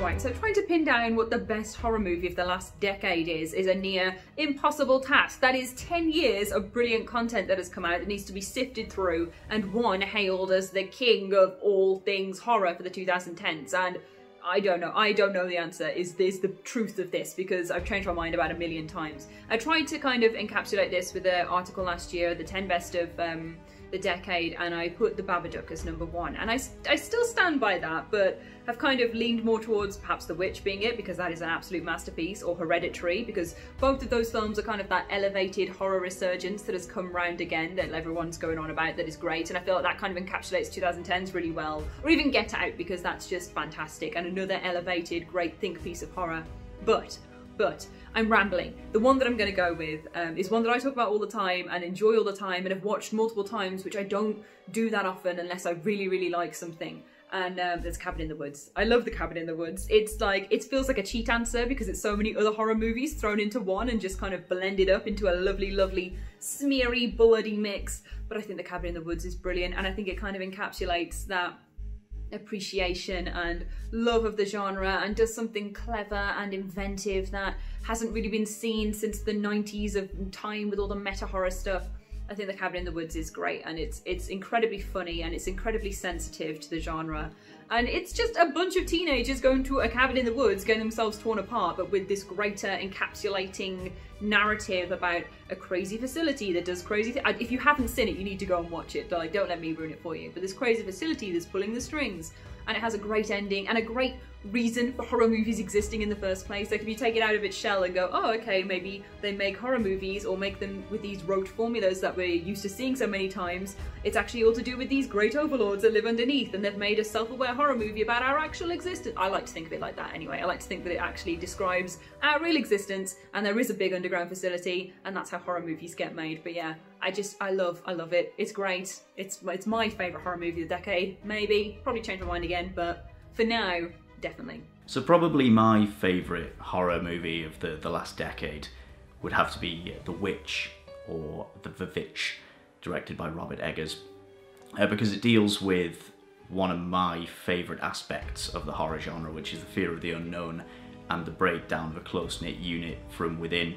Right, so trying to pin down what the best horror movie of the last decade is a near impossible task. That is 10 years of brilliant content that has come out that needs to be sifted through, and one hailed as the king of all things horror for the 2010s. And I don't know the answer. Is this the truth of this? Because I've changed my mind about 1,000,000 times. I tried to kind of encapsulate this with an article last year, the 10 best of the decade, and I put The Babadook as #1. And I still stand by that, but have kind of leaned more towards perhaps The Witch being it, because that is an absolute masterpiece, or Hereditary, because both of those films are kind of that elevated horror resurgence that has come round again, that everyone's going on about, that is great, and I feel like that kind of encapsulates 2010s really well. Or even Get Out, because that's just fantastic, and another elevated, great think piece of horror. But, I'm rambling. The one that I'm going to go with is one that I talk about all the time and enjoy all the time and have watched multiple times, which I don't do that often unless I really, really like something. And there's Cabin in the Woods. I love The Cabin in the Woods. It's like, it feels like a cheat answer because it's so many other horror movies thrown into one and just kind of blended up into a lovely, lovely, smeary, bloody mix. But I think The Cabin in the Woods is brilliant, and I think it kind of encapsulates that appreciation and love of the genre and does something clever and inventive that hasn't really been seen since the 90s of time with all the meta horror stuff. I think The Cabin in the Woods is great, and it's incredibly funny and it's incredibly sensitive to the genre. And it's just a bunch of teenagers going to a cabin in the woods, getting themselves torn apart, but with this greater encapsulating narrative about a crazy facility that does crazy things. If you haven't seen it, you need to go and watch it. Like, don't let me ruin it for you. But this crazy facility that's pulling the strings, and it has a great ending and a great reason for horror movies existing in the first place. Like, if you take it out of its shell and go, oh, okay, maybe they make horror movies or make them with these rote formulas that we're used to seeing so many times, it's actually all to do with these great overlords that live underneath, and they've made a self-aware horror movie about our actual existence. I like to think of it like that anyway. I like to think that it actually describes our real existence, and there is a big underground facility, and that's how horror movies get made. But yeah, I love it. It's great. It's my favourite horror movie of the decade. Maybe, probably change my mind again, but for now, definitely. So probably my favourite horror movie of the last decade would have to be The Witch, or The Witch, directed by Robert Eggers, because it deals with one of my favourite aspects of the horror genre, which is the fear of the unknown and the breakdown of a close-knit unit from within.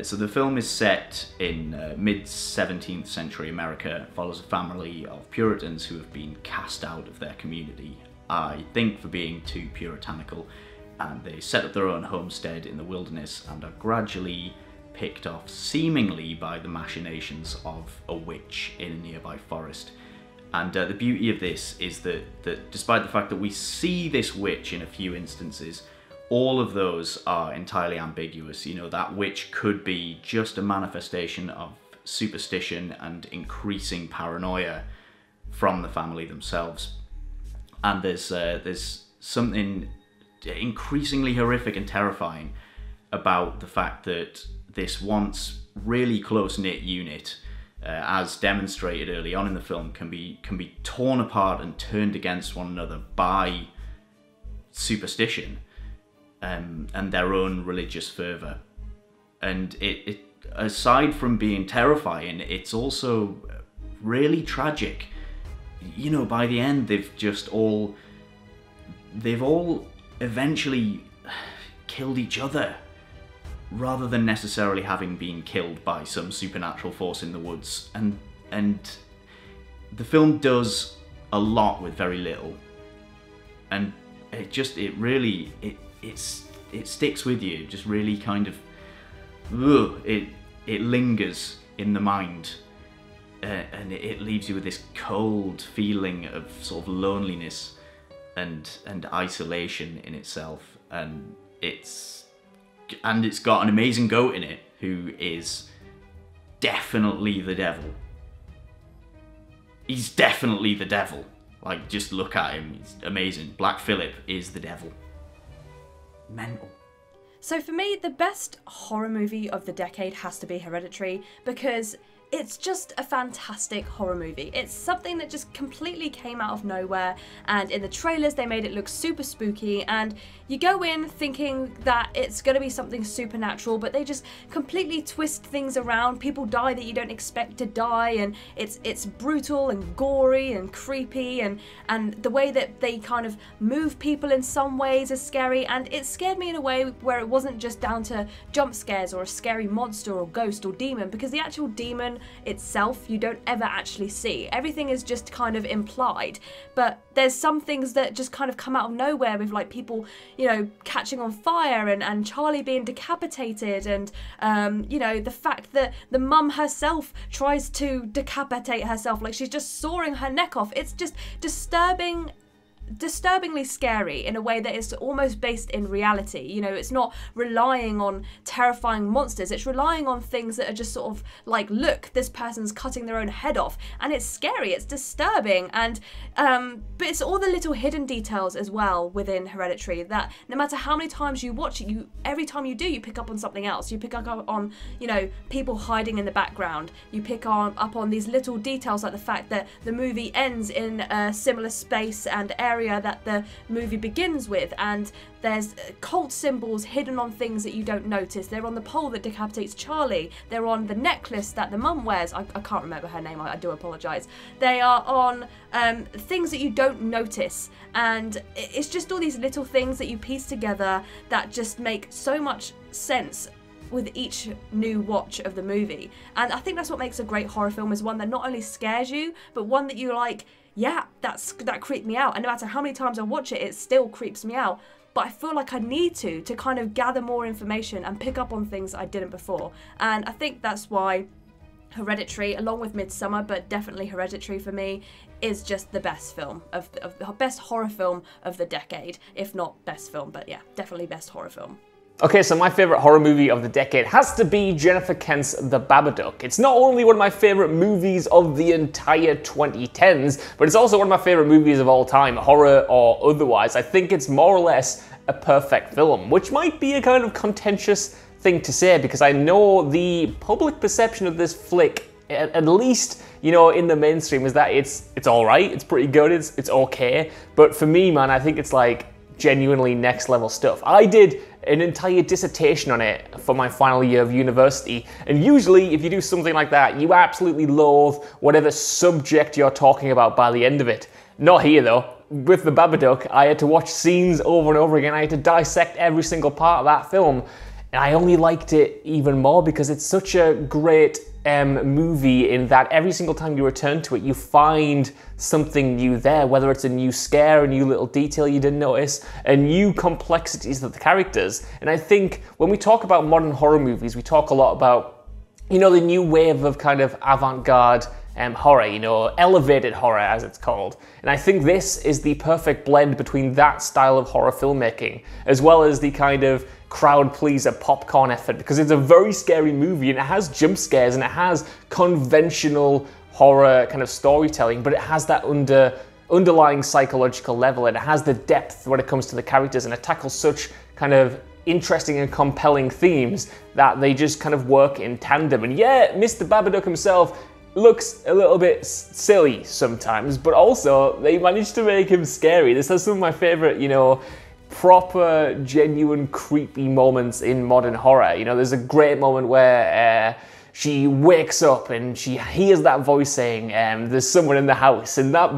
So the film is set in mid-17th century America. It follows a family of Puritans who have been cast out of their community, I think for being too puritanical, and they set up their own homestead in the wilderness and are gradually picked off seemingly by the machinations of a witch in a nearby forest. And the beauty of this is that despite the fact that we see this witch in a few instances, all of those are entirely ambiguous. You know, that witch could be just a manifestation of superstition and increasing paranoia from the family themselves. And there's something increasingly horrific and terrifying about the fact that this once really close-knit unit, as demonstrated early on in the film, can be torn apart and turned against one another by superstition and their own religious fervour. And it aside from being terrifying, it's also really tragic. You know, by the end, they've all eventually killed each other, rather than necessarily having been killed by some supernatural force in the woods. And the film does a lot with very little, and it sticks with you. Just really kind of, it lingers in the mind. And it leaves you with this cold feeling of sort of loneliness and isolation in itself, and it's got an amazing goat in it who is definitely the devil. He's definitely the devil. Like, just look at him, he's amazing. Black Phillip is the devil. Mental. So for me, the best horror movie of the decade has to be Hereditary, because it's just a fantastic horror movie. It's something that just completely came out of nowhere, and in the trailers they made it look super spooky, and you go in thinking that it's going to be something supernatural, but they just completely twist things around. People die that you don't expect to die, and it's brutal and gory and creepy, and the way that they kind of move people in some ways is scary, and it scared me in a way where it wasn't just down to jump scares or a scary monster or ghost or demon, because the actual demon itself you don't ever actually see. Everything is just kind of implied, but there's some things that just kind of come out of nowhere, with like people, you know, catching on fire and Charlie being decapitated, and you know, the fact that the mum herself tries to decapitate herself, like she's just sawing her neck off. It's just disturbingly scary in a way that is almost based in reality. You know, it's not relying on terrifying monsters, it's relying on things that are just sort of like, look, this person's cutting their own head off, and it's scary, it's disturbing, and but it's all the little hidden details as well within Hereditary that no matter how many times you watch it, every time you do, you pick up on something else. You pick up on, you know, people hiding in the background. You pick up on these little details, like the fact that the movie ends in a similar space and area that the movie begins with, and there's cult symbols hidden on things that you don't notice. They're on the pole that decapitates Charlie. They're on the necklace that the mum wears. I can't remember her name, I do apologise. They are on things that you don't notice, and it's just all these little things that you piece together that just make so much sense with each new watch of the movie. And I think that's what makes a great horror film, is one that not only scares you, but one that you're like, yeah, that creeped me out, and no matter how many times I watch it, it still creeps me out, but I feel like I need to kind of gather more information and pick up on things I didn't before. And I think that's why Hereditary, along with Midsummer, but definitely Hereditary for me, is just the best film of the best horror film of the decade, if not best film, but yeah, definitely best horror film. Okay, so my favourite horror movie of the decade has to be Jennifer Kent's The Babadook. It's not only one of my favourite movies of the entire 2010s, but it's also one of my favourite movies of all time, horror or otherwise. I think it's more or less a perfect film, which might be a kind of contentious thing to say, because I know the public perception of this flick, at least, you know, in the mainstream, is that it's alright, it's pretty good, it's okay, but for me, man, I think it's like genuinely next level stuff. I did an entire dissertation on it for my final year of university, and usually if you do something like that, you absolutely loathe whatever subject you're talking about by the end of it. Not here though. With The Babadook, I had to watch scenes over and over again. I had to dissect every single part of that film, and I only liked it even more because it's such a great movie in that every single time you return to it, you find something new there, whether it's a new scare, a new little detail you didn't notice, a new complexities of the characters. And I think when we talk about modern horror movies, we talk a lot about, you know, the new wave of kind of avant-garde horror, you know, elevated horror as it's called. And I think this is the perfect blend between that style of horror filmmaking, as well as the kind of crowd pleaser popcorn effort, because it's a very scary movie and it has jump scares and it has conventional horror kind of storytelling, but it has that underlying psychological level, and it has the depth when it comes to the characters, and it tackles such kind of interesting and compelling themes that they just kind of work in tandem. And yeah, Mr. Babadook himself looks a little bit silly sometimes, but also they managed to make him scary. This has some of my favorite, you know, proper, genuine, creepy moments in modern horror. You know, there's a great moment where she wakes up and she hears that voice saying, there's someone in the house, and that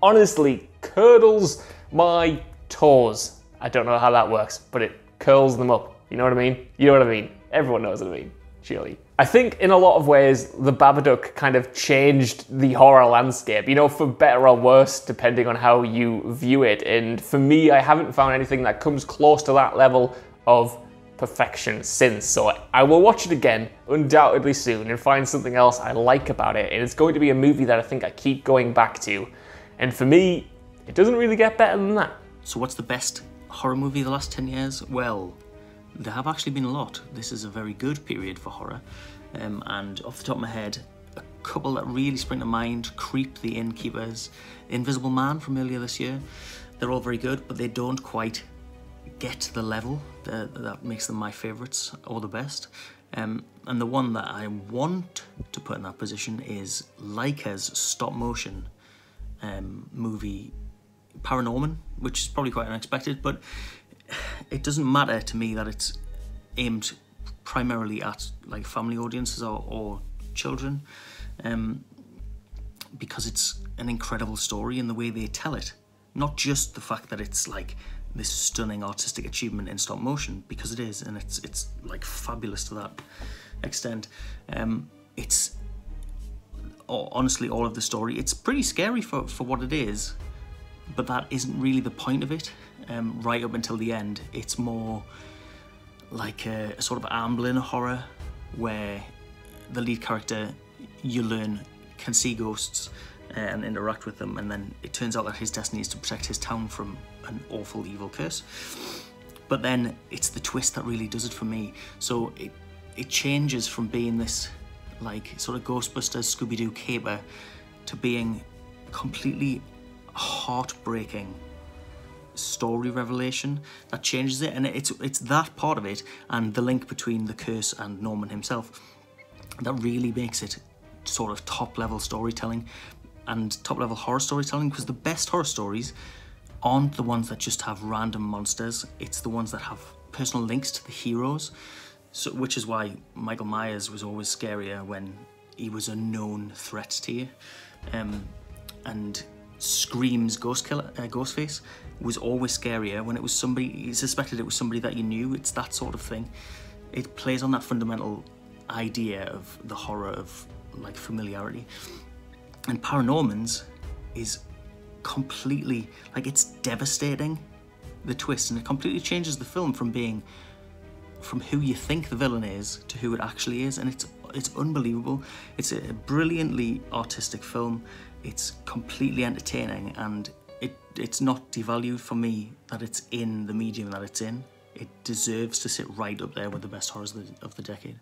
honestly curdles my toes. I don't know how that works, but it curls them up. You know what I mean? You know what I mean? Everyone knows what I mean, surely. I think in a lot of ways, The Babadook kind of changed the horror landscape, you know, for better or worse, depending on how you view it. And for me, I haven't found anything that comes close to that level of perfection since. So I will watch it again, undoubtedly soon, and find something else I like about it. And it's going to be a movie that I think I keep going back to. And for me, it doesn't really get better than that. So what's the best horror movie of the last 10 years? Well, there have actually been a lot. This is a very good period for horror. And off the top of my head, a couple that really spring to mind: Creep, The Innkeepers, Invisible Man from earlier this year. They're all very good, but they don't quite get to the level that makes them my favourites or the best. And the one that I want to put in that position is Leica's stop-motion movie Paranorman, which is probably quite unexpected, but it doesn't matter to me that it's aimed primarily at like family audiences or children, because it's an incredible story in the way they tell it. Not just the fact that it's like this stunning artistic achievement in stop motion, because it is, and it's like fabulous to that extent. It's honestly all of the story. It's pretty scary for what it is, but that isn't really the point of it. Right up until the end, it's more like a sort of Amblin horror, where the lead character, you learn, can see ghosts and interact with them, and then it turns out that his destiny is to protect his town from an awful evil curse. But then it's the twist that really does it for me. So it changes from being this like sort of Ghostbusters Scooby-Doo caper to being completely heartbreaking story revelation that changes it. And it's that part of it and the link between the curse and Norman himself that really makes it sort of top level storytelling and top level horror storytelling, because the best horror stories aren't the ones that just have random monsters, it's the ones that have personal links to the heroes. So, which is why Michael Myers was always scarier when he was a known threat to you, and Scream's Ghostface was always scarier when it was somebody, you suspected it was somebody that you knew. It's that sort of thing. It plays on that fundamental idea of the horror of like familiarity. And Paranorman's is completely, like, it's devastating, the twist, and it completely changes the film from being from who you think the villain is to who it actually is, and it's unbelievable. It's a brilliantly artistic film. It's completely entertaining, and it's not devalued for me that it's in the medium that it's in. It deserves to sit right up there with the best horrors of the decade.